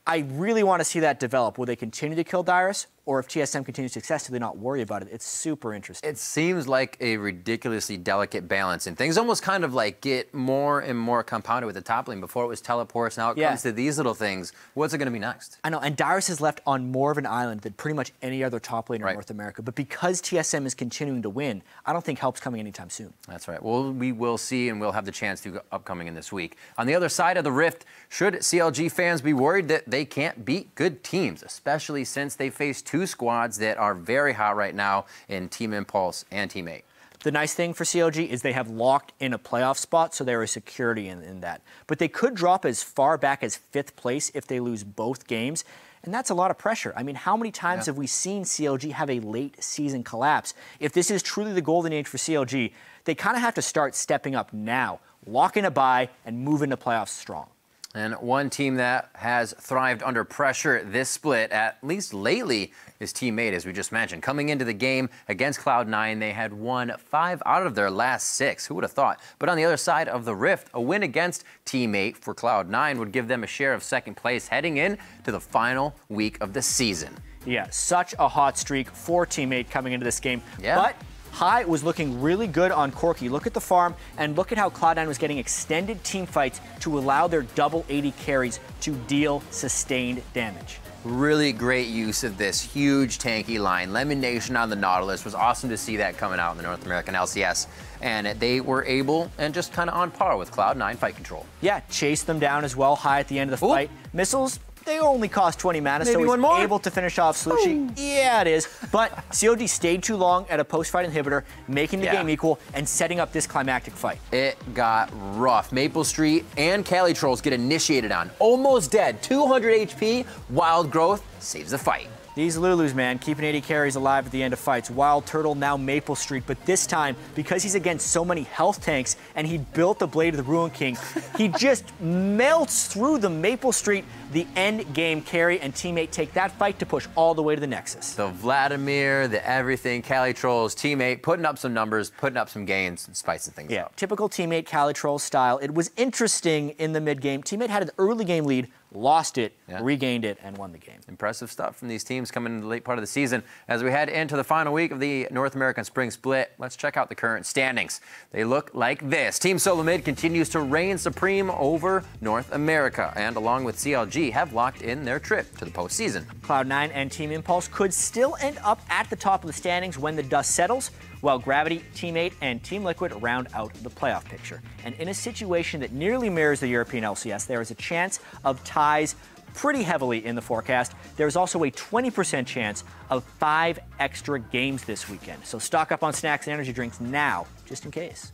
I really want to see that develop. Will they continue to kill Darius? Or if TSM continues success, do they not worry about it? It's super interesting. It seems like a ridiculously delicate balance, and things almost kind of like get more and more compounded with the top lane. Before it was teleports, now it comes to these little things. What's it going to be next? I know, and Darius is left on more of an island than pretty much any other top laner in North America. But because TSM is continuing to win, I don't think help's coming anytime soon. That's right. Well, we will see, and we'll have the chance to upcoming in this week. On the other side of the rift, should CLG fans be worried that they can't beat good teams, especially since they face 2 squads that are very hot right now in Team Impulse and Team 8. The nice thing for CLG is they have locked in a playoff spot, so there is security in that. But they could drop as far back as 5th place if they lose both games, and that's a lot of pressure. I mean, how many times have we seen CLG have a late season collapse? If this is truly the golden age for CLG, they kind of have to start stepping up now, lock in a bye, and move into playoffs strong. And one team that has thrived under pressure this split, at least lately, is Team 8, as we just mentioned. Coming into the game against Cloud9, they had won 5 out of their last 6. Who would have thought? But on the other side of the rift, a win against Team 8 for Cloud9 would give them a share of 2nd place heading in to the final week of the season. Yeah, such a hot streak for Team 8 coming into this game. Yeah. But High was looking really good on Corki. Look at the farm, and look at how Cloud9 was getting extended team fights to allow their double 80 carries to deal sustained damage. Really great use of this huge tanky line. Lemon Nation on the Nautilus was awesome to see that coming out in the North American LCS. And they were able and just kind of on par with Cloud9 fight control. Yeah, chased them down as well, High at the end of the fight. Missiles, they only cost 20 mana, so he's able to finish off Slushie. Yeah, it is. But COD stayed too long at a post-fight inhibitor, making the game equal and setting up this climactic fight. It got rough. Maple Street and Cali Trolls get initiated on. Almost dead, 200 HP. Wild Growth saves the fight. These Lulus, man, keeping 80 carries alive at the end of fights. Wild Turtle, now Maple Street, but this time, because he's against so many health tanks and he built the Blade of the Ruin King, he just melts through the Maple Street, the end game carry, and teammate take that fight to push all the way to the Nexus. The Vladimir, the everything, Cali Trolls, teammate, putting up some numbers, putting up some gains, and spicing things up. Typical teammate Cali Troll style. It was interesting in the mid game. Teammate had an early game lead, lost it, regained it, and won the game. Impressive stuff from these teams coming in the late part of the season. As we head into the final week of the North American Spring Split, let's check out the current standings. They look like this. Team Solomid continues to reign supreme over North America, and along with CLG, have locked in their trip to the postseason. Cloud9 and Team Impulse could still end up at the top of the standings when the dust settles, while Gravity, Team 8, and Team Liquid round out the playoff picture. And in a situation that nearly mirrors the European LCS, there is a chance of ties pretty heavily in the forecast. There's also a 20% chance of 5 extra games this weekend. So stock up on snacks and energy drinks now, just in case.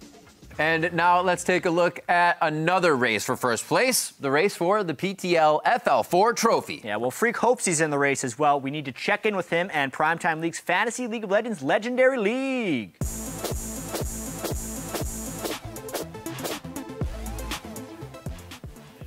And now let's take a look at another race for first place, the race for the PTL FL4 trophy. Yeah, well, Freak hopes he's in the race as well. We need to check in with him and Primetime League's Fantasy League of Legends Legendary League.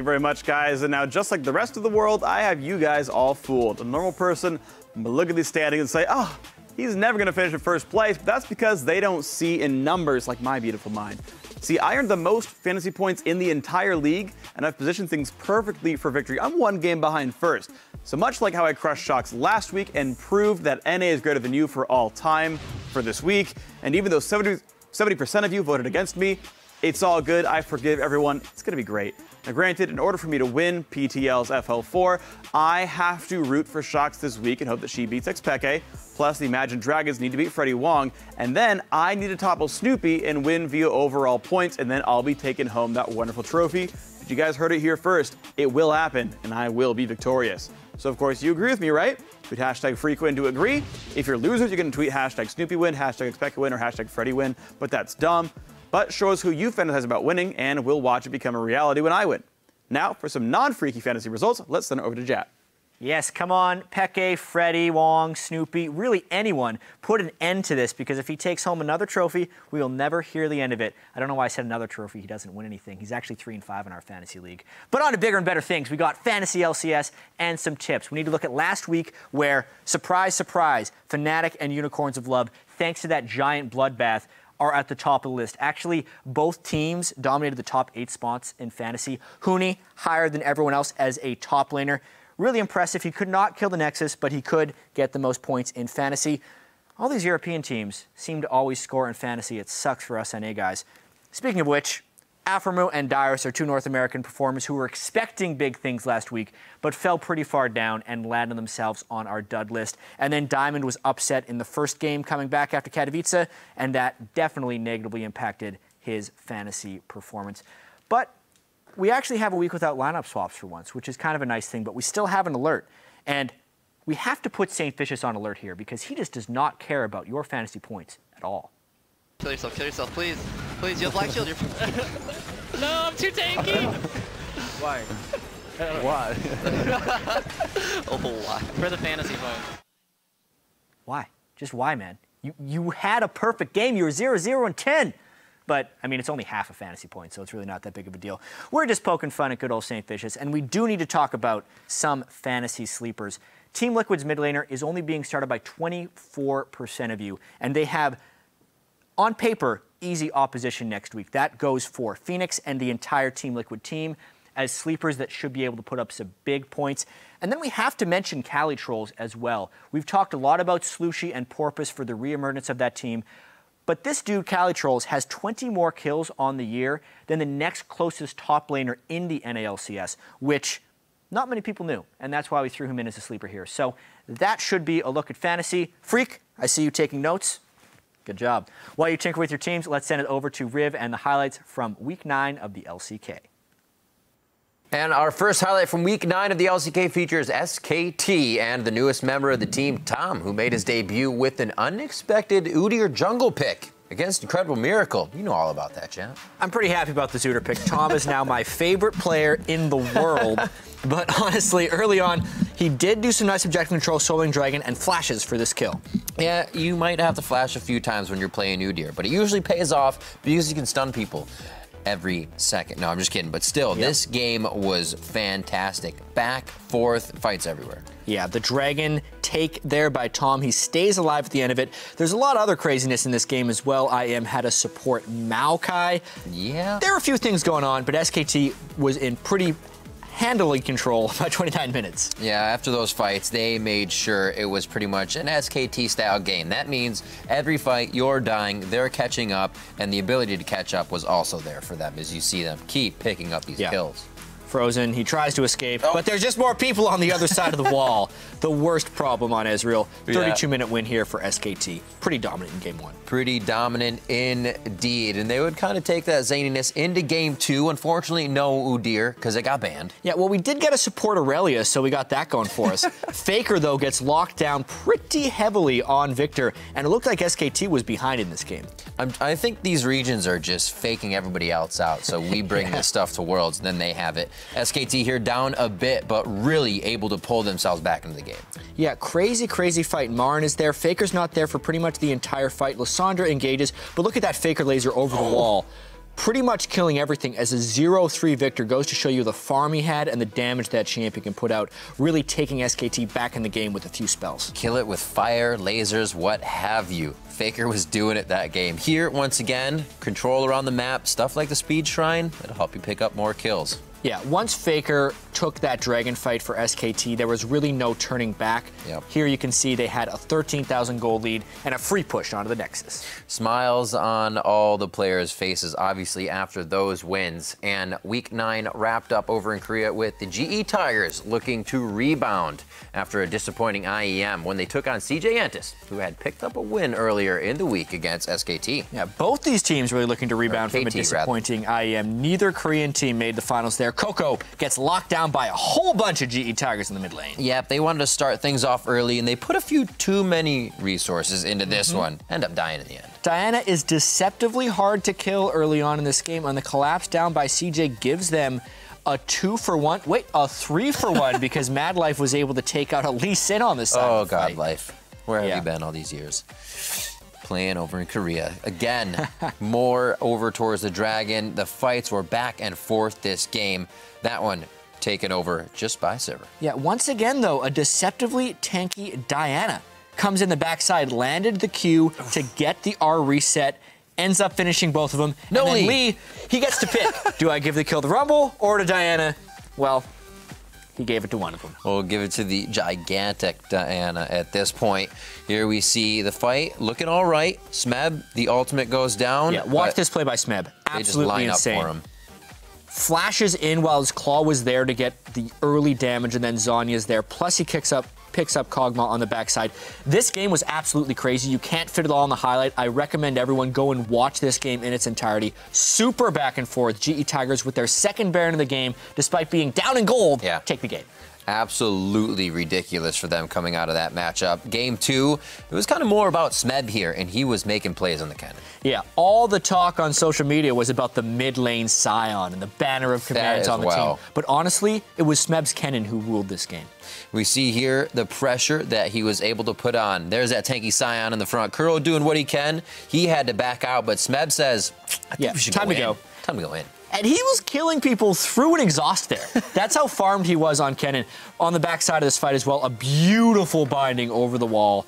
you very much, guys. And now, just like the rest of the world, I have you guys all fooled. A normal person would look at these standings and say, oh, he's never going to finish in first place. But that's because they don't see in numbers like my beautiful mind. See, I earned the most fantasy points in the entire league, and I've positioned things perfectly for victory. I'm one game behind first. So much like how I crushed Shocks last week and proved that NA is greater than you for all time for this week, and even though 70% of you voted against me, it's all good. I forgive everyone. It's going to be great. Now, granted, in order for me to win PTL's FL4, I have to root for Shocks this week and hope that she beats Xpeke. Plus, the Imagine Dragons need to beat Freddie Wong. And then I need to topple Snoopy and win via overall points, and then I'll be taking home that wonderful trophy. But you guys heard it here first. It will happen, and I will be victorious. So, of course, you agree with me, right? Tweet hashtag FreakWin to agree. If you're losers, you can tweet hashtag SnoopyWin, hashtag XpekeWin, or hashtag FreddieWin. But that's dumb. But show us who you fantasize about winning, and we'll watch it become a reality when I win. Now, for some non-freaky fantasy results, let's send it over to Jat. Yes, come on, Peke, Freddie, Wong, Snoopy, really anyone, put an end to this, because if he takes home another trophy, we will never hear the end of it. I don't know why I said another trophy. He doesn't win anything. He's actually 3-5 in our fantasy league. But on to bigger and better things. We got fantasy LCS and some tips. We need to look at last week where, surprise, surprise, Fnatic and Unicorns of Love, thanks to that giant bloodbath, are at the top of the list. Actually, both teams dominated the top 8 spots in fantasy. Huni higher than everyone else as a top laner. Really impressive. He could not kill the Nexus, but he could get the most points in fantasy. All these European teams seem to always score in fantasy. It sucks for us NA guys. Speaking of which, Aphromoo and Dyrus are 2 North American performers who were expecting big things last week, but fell pretty far down and landed themselves on our dud list. And then Diamond was upset in the first game coming back after Katowice, and that definitely negatively impacted his fantasy performance. But we actually have a week without lineup swaps for once, which is kind of a nice thing, but we still have an alert. And we have to put St. Vicious on alert here because he just does not care about your fantasy points at all. Kill yourself, please. Please, you have Black Shield. No, I'm too tanky. Why? Why? Oh, why? For the fantasy point. Why? Just why, man? You had a perfect game. You were 0-0-10. But, I mean, it's only half a fantasy point, so it's really not that big of a deal. We're just poking fun at good old St. Vicious, and we do need to talk about some fantasy sleepers. Team Liquid's mid laner is only being started by 24% of you, and they have, on paper, easy opposition next week. That goes for Phoenix and the entire Team Liquid team as sleepers that should be able to put up some big points. And then we have to mention Cali Trolls as well. We've talked a lot about Slushy and Porpoise for the reemergence of that team. But this dude, Cali Trolls, has 20 more kills on the year than the next closest top laner in the NA LCS, which not many people knew. And that's why we threw him in as a sleeper here. So that should be a look at fantasy. Freak, I see you taking notes. Good job. While you tinker with your teams, let's send it over to Riv and the highlights from Week 9 of the LCK. And our first highlight from Week 9 of the LCK features SKT and the newest member of the team, Tom, who made his debut with an unexpected Udyr jungle pick against Incredible Miracle. You know all about that, champ. I'm pretty happy about this Udyr pick. Tom is now my favorite player in the world. But honestly, early on, he did do some nice objective control, soloing Dragon, and flashes for this kill. Yeah, you might have to flash a few times when you're playing Udyr, but it usually pays off because you can stun people every second. No, I'm just kidding. But still, this game was fantastic. Back, forth, fights everywhere. Yeah, the Dragon take there by Tom. He stays alive at the end of it. There's a lot of other craziness in this game as well. IM had to support Maokai. Yeah. There were a few things going on, but SKT was in pretty handily control by 29 minutes. Yeah, after those fights, they made sure it was pretty much an SKT-style game. That means every fight, you're dying, they're catching up, and the ability to catch up was also there for them as you see them keep picking up these kills. Frozen, he tries to escape, but there's just more people on the other side of the wall. The worst problem on Ezreal. 32-minute win here for SKT. Pretty dominant in Game 1. Pretty dominant indeed. And they would kind of take that zaniness into Game 2. Unfortunately, no Udyr, because it got banned. Yeah, well, we did get a support Aurelia, so we got that going for us. Faker, though, gets locked down pretty heavily on Victor, and it looked like SKT was behind in this game. I think these regions are just faking everybody else out, so we bring this stuff to Worlds, and then they have it. SKT here down a bit, but really able to pull themselves back into the game. Yeah, crazy, crazy fight. Marin is there. Faker's not there for pretty much the entire fight. Lissandra engages, but look at that Faker laser over the wall. pretty much killing everything as a 0-3 victor. Goes to show you the farm he had and the damage that champion can put out, really taking SKT back in the game with a few spells. Kill it with fire, lasers, what have you. Faker was doing it that game. Here, once again, control around the map, stuff like the speed shrine, it'll help you pick up more kills. Yeah, once Faker took that dragon fight for SKT, there was really no turning back. Yep. Here you can see they had a 13,000 gold lead and a free push onto the Nexus. Smiles on all the players' faces, obviously, after those wins. And Week 9 wrapped up over in Korea with the GE Tigers looking to rebound after a disappointing IEM when they took on CJ Entis, who had picked up a win earlier in the week against SKT. Yeah, both these teams really looking to rebound from a disappointing IEM. Neither Korean team made the finals there. Coco gets locked down by a whole bunch of GE Tigers in the mid lane. Yep, they wanted to start things off early, and they put a few too many resources into this one. End up dying in the end. Diana is deceptively hard to kill early on in this game, and the collapse down by CJ gives them a 2-for-1. Wait, a 3-for-1 because Mad Life was able to take out Lee Sin on this side. Oh, God, Life. Where have you been all these years? Playing over in Korea. Again, more over towards the Dragon. The fights were back and forth this game. That one taken over just by Sivir. Yeah, once again, though, a deceptively tanky Diana comes in the backside, landed the Q to get the R reset, ends up finishing both of them. No, and then Lee, he gets to pick. Do I give the kill to Rumble or to Diana? Well, he gave it to one of them. We'll give it to the gigantic Diana at this point. Here we see the fight looking all right. Smeb, the ultimate goes down. Yeah, watch this play by Smeb. Absolutely they just line insane. up for him. Flashes in while his claw was there to get the early damage, and then Zhonya's there. Plus he picks up Kog'Maw on the backside. This game was absolutely crazy. You can't fit it all in the highlight. I recommend everyone go and watch this game in its entirety. Super back and forth. GE Tigers with their second Baron of the game, despite being down in gold, take the game. Absolutely ridiculous for them coming out of that matchup. Game 2, it was kind of more about Smeb here, and he was making plays on the cannon. Yeah, all the talk on social media was about the mid lane Scion and the banner of commands on the team. But honestly, it was Smeb's Kennen who ruled this game. We see here the pressure that he was able to put on. There's that tanky Scion in the front. Kuro doing what he can. He had to back out, but Smeb says, I think we should time to go. Time to go in. And he was killing people through an exhaust there. That's how farmed he was on Kennen. On the backside of this fight as well, a beautiful binding over the wall.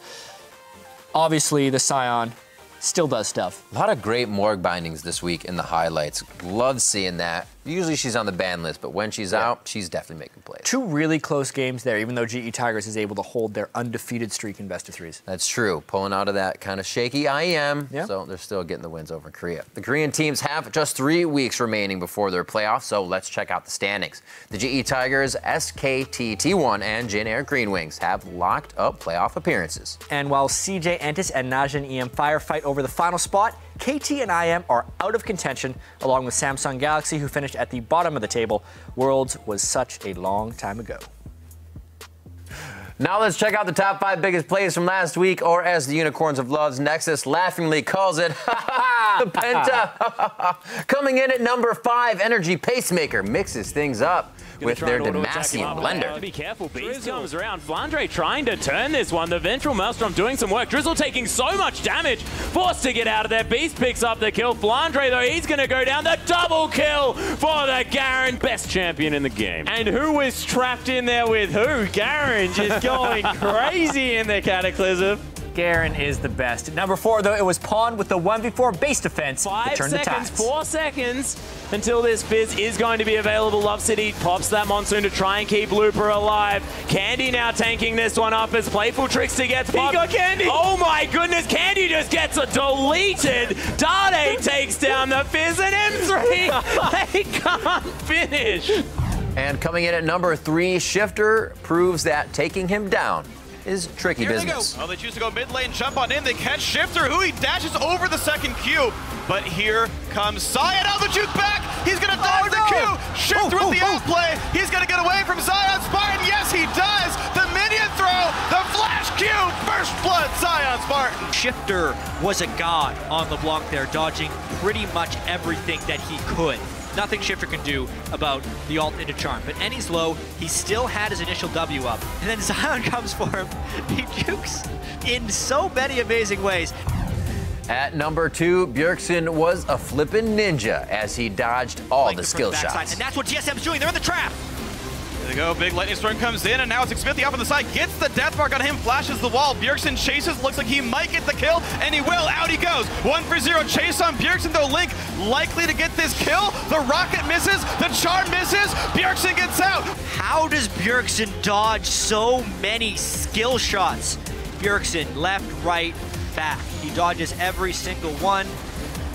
Obviously, the Scion still does stuff. A lot of great Morg bindings this week in the highlights. Love seeing that. Usually she's on the ban list, but when she's out, she's definitely making plays. 2 really close games there, even though GE Tigers is able to hold their undefeated streak in best-of-3s. That's true. Pulling out of that kind of shaky IEM, so they're still getting the wins over in Korea. The Korean teams have just 3 weeks remaining before their playoffs, so let's check out the standings. The GE Tigers, SKT T1, and Jin Air Green Wings have locked up playoff appearances. And while CJ Entis and Najin EM firefight over the final spot, KT and IM are out of contention, along with Samsung Galaxy, who finished at the bottom of the table. Worlds was such a long time ago. Now let's check out the top 5 biggest plays from last week, or as the Unicorns of Love's Nexus laughingly calls it, the Penta. Coming in at number 5, Energy Pacemaker mixes things up with their Demacian blender. Be careful, Beast comes around. Flandre trying to turn this one. The Ventral Maelstrom doing some work. Drizzle taking so much damage. Forced to get out of there. Beast picks up the kill. Flandre, though, he's going to go down. The double kill for the Garen. Best champion in the game. And who was trapped in there with who? Garen just going crazy in the Cataclysm. Garen is the best. At number 4, though, it was Pawn with the 1v4 base defense. 5 seconds, 4 seconds until this Fizz is going to be available. Love City pops that Monsoon to try and keep Looper alive. Candy now tanking this one up as Playful Trickster gets popped. He got Candy! Oh my goodness, Candy just gets a deleted. Dade takes down the Fizz, and M3, they can't finish. And coming in at number 3, Shifter proves that taking him down is tricky business. They go. Oh, they choose to go mid lane, jump on in. They catch Shifter, who he dashes over the second Q. But here comes Zion. Oh, the juke back. He's going to dive the Q. Shifter with the outplay. He's going to get away from Zion Spartan. Yes, he does. The minion throw. The flash Q. First blood, Zion Spartan. Shifter was a god on LeBlanc there, dodging pretty much everything that he could. Nothing Shifter can do about the ult into Charm. But Enny's low, he still had his initial W up. And then Zion comes for him. He jukes in so many amazing ways. At number 2, Bjergsen was a flippin' ninja as he dodged all the skill shots. And that's what TSM's doing. They're in the trap. There they go. Big lightning storm comes in, and now it's Xmithie up on the side. Gets the death mark on him, flashes the wall. Bjergsen chases. Looks like he might get the kill, and he will. Out he goes. 1-for-0 chase on Bjergsen, though. Link likely to get this kill. The rocket misses. The charm misses. Bjergsen gets out. How does Bjergsen dodge so many skill shots? Bjergsen left, right, back. He dodges every single one.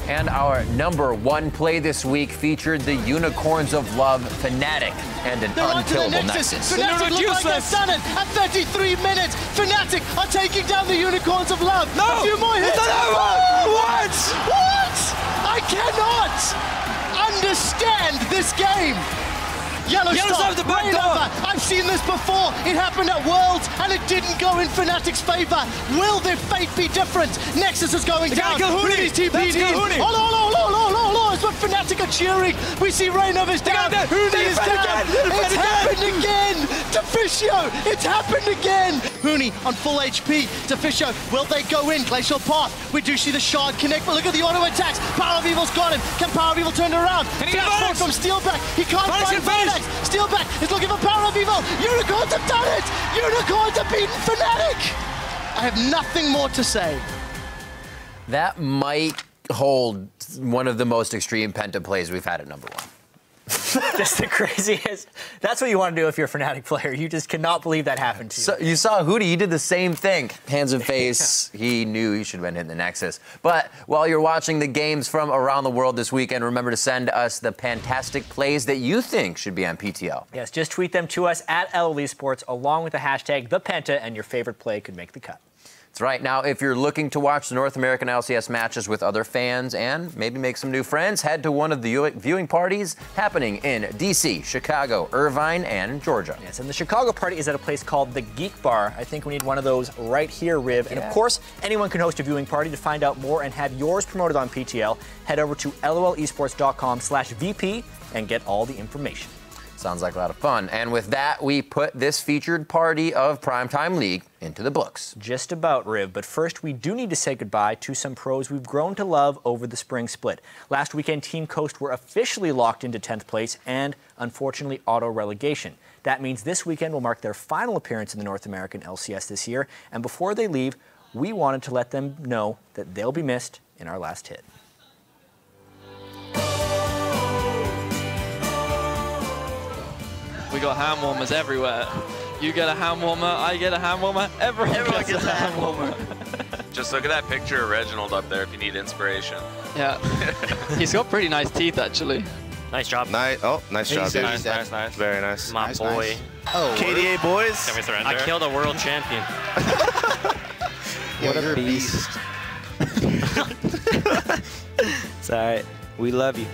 And our number 1 play this week featured the Unicorns of Love, Fnatic, and an unkillable Nexus. Fnatic look like they've done it at 33 minutes. Fnatic are taking down the Unicorns of Love. No! A few more hits. What? What? I cannot understand this game. Yellow Star, the back door. I've seen this before. It happened at Worlds, and it didn't go in Fnatic's favor. Will their fate be different? Nexus is going down. Hooney's TPD. Oh, it's what Fnatic are cheering. We see Rainover's down. Hooney is down. It's happened again. Deficio, it's happened again. Hooney on full HP. Deficio, will they go in? Glacial Path. We do see the shard connect, but look at the auto attacks. Power of Evil's got him. Can Power of Evil turn it around? Flash from Steelback. He can't find Phoenix. Steelback is looking for Power of Evil. Unicorns have done it. Unicorns have beaten Fnatic. I have nothing more to say. That might hold one of the most extreme Penta plays we've had at number 1. Just the craziest. That's what you want to do if you're a Fnatic player. You just cannot believe that happened to you. So you saw Hootie, he did the same thing. Hands and face, he knew he should have been hitting the Nexus. But while you're watching the games from around the world this weekend, remember to send us the fantastic plays that you think should be on PTL. Yes, just tweet them to us at LL Esports along with the hashtag #ThePenta, and your favorite play could make the cut. That's right. Now, if you're looking to watch the North American LCS matches with other fans and maybe make some new friends, head to one of the viewing parties happening in DC, Chicago, Irvine, and Georgia. Yes, and the Chicago party is at a place called the Geek Bar. I think we need one of those right here, Riv. Yeah. And of course, anyone can host a viewing party. To find out more and have yours promoted on PTL, head over to lolesports.com/VP and get all the information. Sounds like a lot of fun. And with that, we put this featured party of Primetime League into the books. Just about, Riv. But first, we do need to say goodbye to some pros we've grown to love over the spring split. Last weekend, Team Coast were officially locked into 10th place and, unfortunately, auto-relegation. That means this weekend will mark their final appearance in the North American LCS this year. And before they leave, we wanted to let them know that they'll be missed in our last hit. We got hand warmers everywhere. You get a hand warmer, I get a hand warmer, everyone gets a hand warmer. Just look at that picture of Reginald up there if you need inspiration. Yeah. He's got pretty nice teeth, actually. Nice job. Nice job, dude. Nice. Very nice. My boy. Nice. Oh, KDA boys. Can we surrender? I killed a world champion. What a beast. It's all right. We love you.